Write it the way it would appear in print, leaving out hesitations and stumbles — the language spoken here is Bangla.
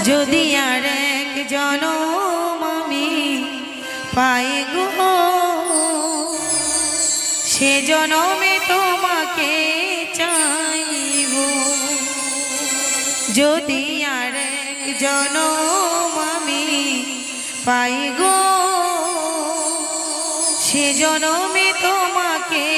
যদি আর এক জনম আমি পাই গো, সে জনমে তোমাকে চাইব। যদি আর এক জনম আমি পাই গো, সে জনমে তোমাকে